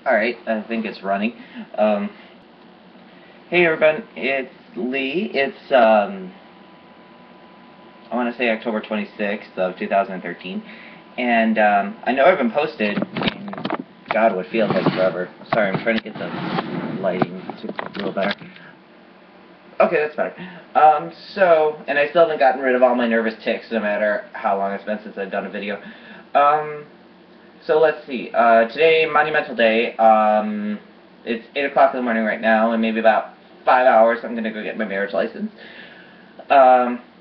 Alright, I think it's running. Um, hey everyone, it's Lee. I want to say October 26th of 2013. And I know I haven't posted in, God, what feels like forever. Sorry, I'm trying to get the lighting to a little better. Okay, that's better. And I still haven't gotten rid of all my nervous tics, no matter how long it's been since I've done a video. So let's see. Today, Monumental Day. It's 8 o'clock in the morning right now, and maybe about 5 hours I'm going to go get my marriage license,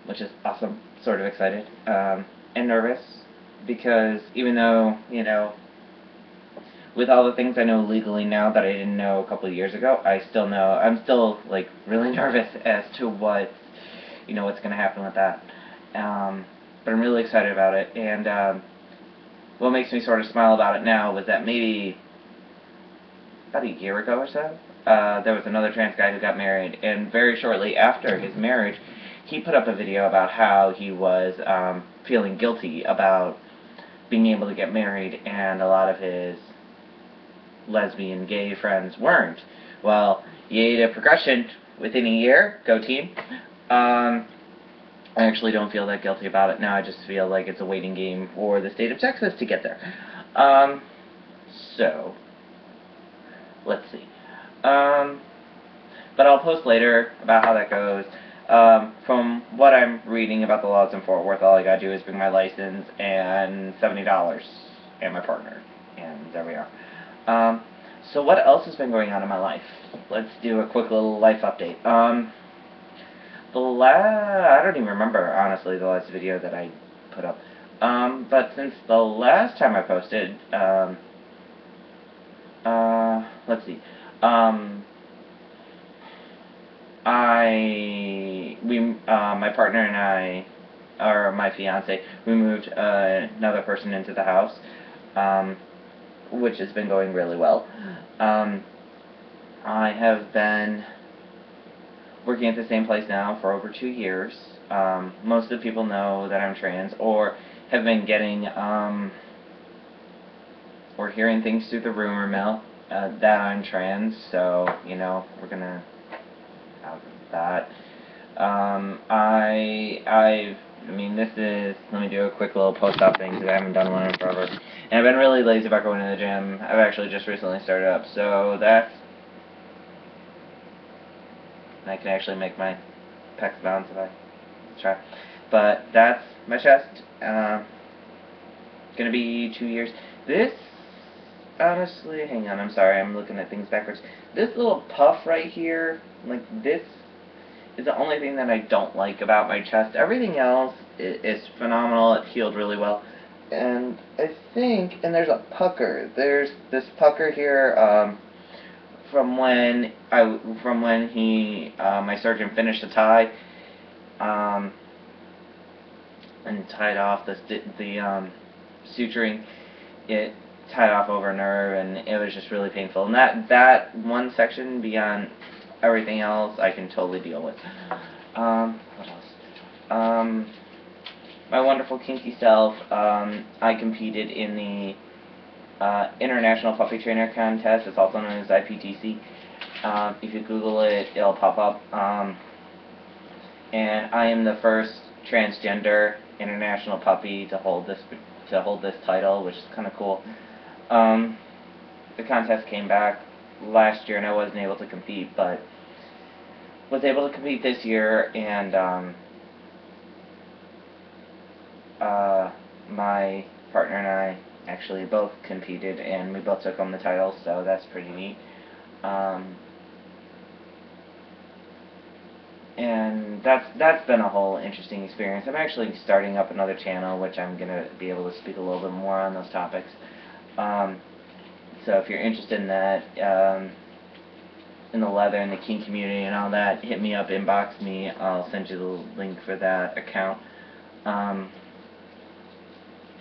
which is awesome. Sort of excited and nervous because even though, with all the things I know legally now that I didn't know a couple of years ago, I'm still, like, really nervous as to what's going to happen with that. But I'm really excited about it, and what makes me sort of smile about it now was that maybe about a year ago or so, there was another trans guy who got married, and very shortly after his marriage, he put up a video about how he was feeling guilty about being able to get married, and a lot of his lesbian gay friends weren't. Well, yay to progression within a year, go team. I actually don't feel that guilty about it now. I just feel like it's a waiting game for the state of Texas to get there. So, let's see. But I'll post later about how that goes. From what I'm reading about the laws in Fort Worth, all I gotta do is bring my license and $70 and my partner, and there we are. So what else has been going on in my life? Let's do a quick little life update. I don't even remember, honestly, the last video that I put up. But since the last time I posted, let's see. My partner and I, or my fiance, we moved another person into the house, which has been going really well. I have been working at the same place now for over 2 years. Most of the people know that I'm trans, or have been getting, or hearing things through the rumor mill that I'm trans, so, we're gonna have that. Let me do a quick little post-op thing, because I haven't done one in forever. And I've been really lazy about going to the gym. I've actually just recently started up, so I can actually make my pecs bounce if I try. But that's my chest. Gonna be 2 years. This, honestly, hang on, I'm sorry, I'm looking at things backwards. This little puff right here, like this, is the only thing that I don't like about my chest. Everything else is phenomenal. It healed really well. And I think, and there's a pucker. There's this pucker here, from when my surgeon finished the tie, and tied off the suturing. It tied off over a nerve, and it was just really painful. And that one section, beyond everything else, I can totally deal with. What else? My wonderful kinky self. I competed in the International Puppy Trainer Contest. It's also known as IPTC. If you Google it, it'll pop up. And I am the first transgender international puppy to hold this title, which is kind of cool. The contest came back last year, and I wasn't able to compete, but was able to compete this year, and my partner and I actually both competed, and we both took home the title, so that's pretty neat. And that's been a whole interesting experience. I'm actually starting up another channel, which I'm going to be able to speak a little bit more on those topics. So if you're interested in that, in the leather and the kink community and all that, hit me up, inbox me. I'll send you the link for that account. And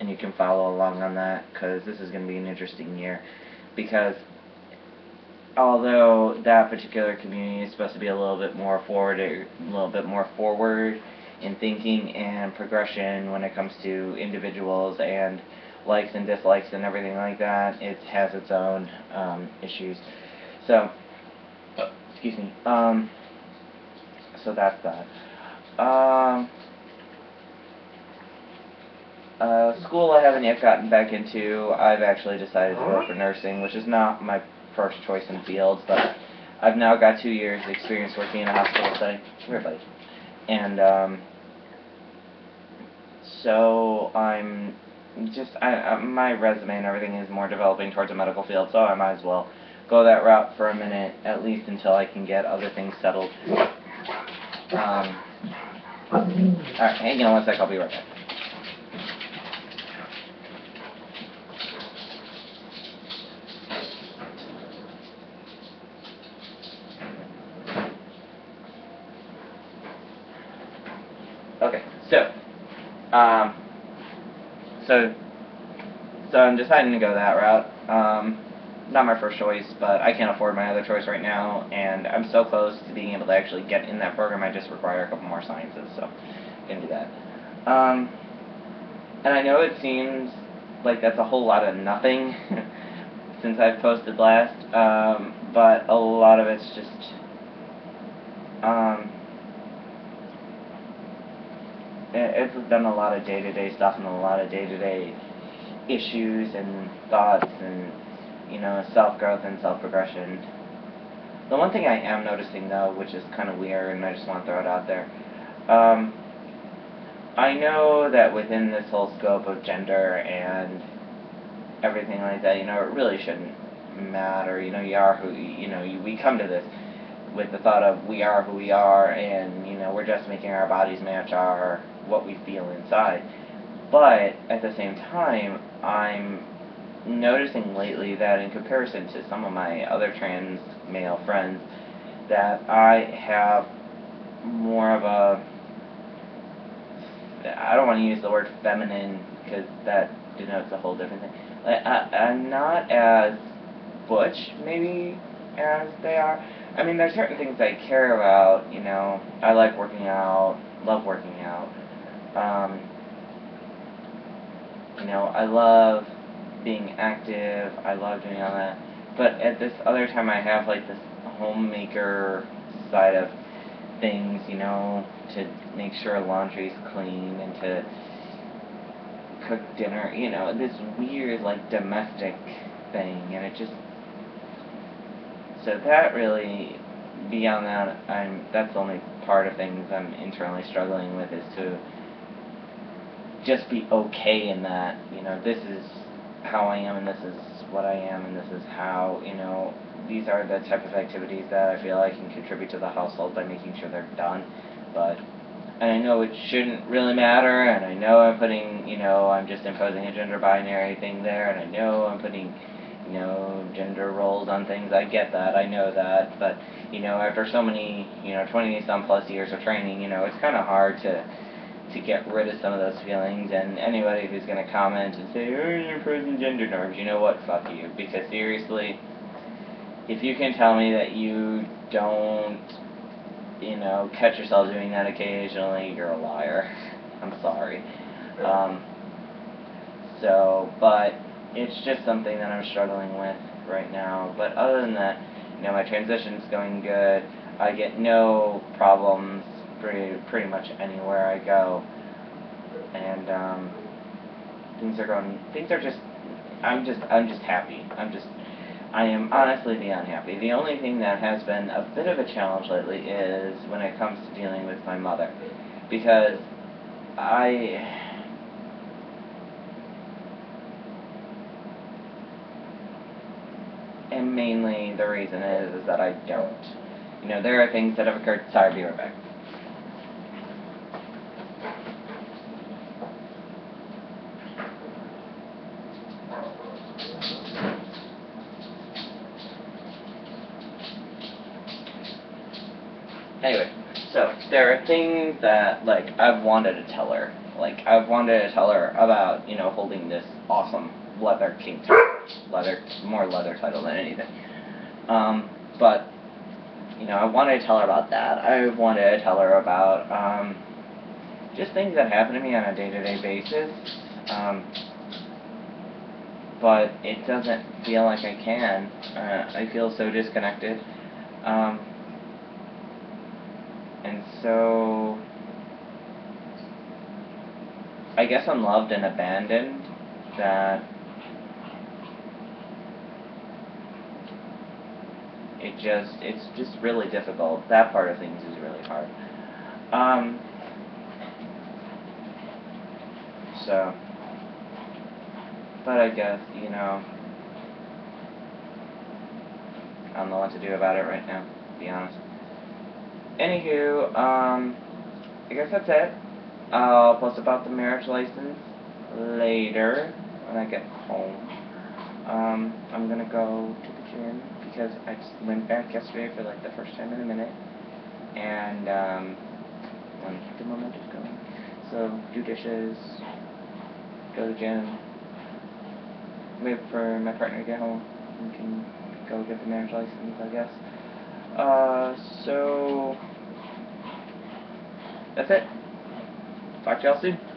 you can follow along on that, because this is going to be an interesting year. Because although that particular community is supposed to be a little bit more forward in thinking and progression when it comes to individuals and likes and dislikes and everything like that. It has its own issues. So, excuse me. So that's that. School I haven't yet gotten back into. I've actually decided to go for nursing, which is not my first choice in fields, but I've now got 2 years experience working in a hospital setting. Come here, buddy. And so I'm just, my resume and everything is more developing towards a medical field, so I might as well go that route for a minute, at least until I can get other things settled. Alright, hang on one sec, I'll be right back. Okay, so I'm deciding to go that route. Not my first choice, but I can't afford my other choice right now, and I'm so close to being able to actually get in that program. I just require a couple more sciences, so I'm gonna do that. And I know it seems like that's a whole lot of nothing since I've posted last, but a lot of it's just it's done a lot of day-to-day stuff and a lot of day-to-day issues and thoughts and, you know, self-growth and self-progression. The one thing I am noticing, though, which is kind of weird, and I just want to throw it out there, I know that within this whole scope of gender and everything like that, you know, it really shouldn't matter. You know, you are who, you know, we come to this with the thought of we are who we are, and, you know, we're just making our bodies match our, what we feel inside. But at the same time, I'm noticing lately that in comparison to some of my other trans male friends, that I have more of a, I don't want to use the word feminine because that denotes a whole different thing. I'm not as butch, maybe, as they are. I mean, there's certain things I care about, you know. I like working out, love working out. You know, I love being active, I love doing all that. But at this other time I have like this homemaker side of things, you know, to make sure laundry's clean and to cook dinner, you know, this weird like domestic thing, and it just, so that really, beyond that, that's the only part of things I'm internally struggling with, is to just be okay in that, you know, this is how I am and this is what I am and this is how, you know, these are the type of activities that I feel I can contribute to the household by making sure they're done. But I know it shouldn't really matter, and I know I'm putting, you know, I'm just imposing a gender binary thing there, and I know I'm putting, you know, gender roles on things. I get that, I know that, but, you know, after so many, you know, 20-some plus years of training, you know, it's kind of hard to get rid of some of those feelings. And anybody who's going to comment and say, oh, you're imposing gender norms, you know what, fuck you. Because seriously, if you can tell me that you don't, you know, catch yourself doing that occasionally, you're a liar. I'm sorry. But it's just something that I'm struggling with right now. But other than that, you know, my transition's going good. I get no problems pretty much anywhere I go, and things are just, I'm just happy. I am honestly beyond happy. The only thing that has been a bit of a challenge lately is when it comes to dealing with my mother, because and mainly the reason is that I don't. You know, there are things that have occurred. Sorry, be right back. Anyway, so there are things that, like, I've wanted to tell her. Like, I've wanted to tell her about, you know, holding this awesome leather king more leather title than anything. But, you know, I wanted to tell her about that. I wanted to tell her about, just things that happen to me on a day-to-day basis. but it doesn't feel like I can. I feel so disconnected. And so, I guess unloved and abandoned, that it's just really difficult. That part of things is really hard. So, but I guess, you know, I don't know what to do about it right now, to be honest. Anywho, I guess that's it. I'll post about the marriage license later when I get home. I'm gonna go to the gym because I just went back yesterday for like the first time in a minute, and want to keep the momentum going. So do dishes, go to the gym, wait for my partner to get home, and can go get the marriage license, I guess. So that's it. Talk to y'all soon.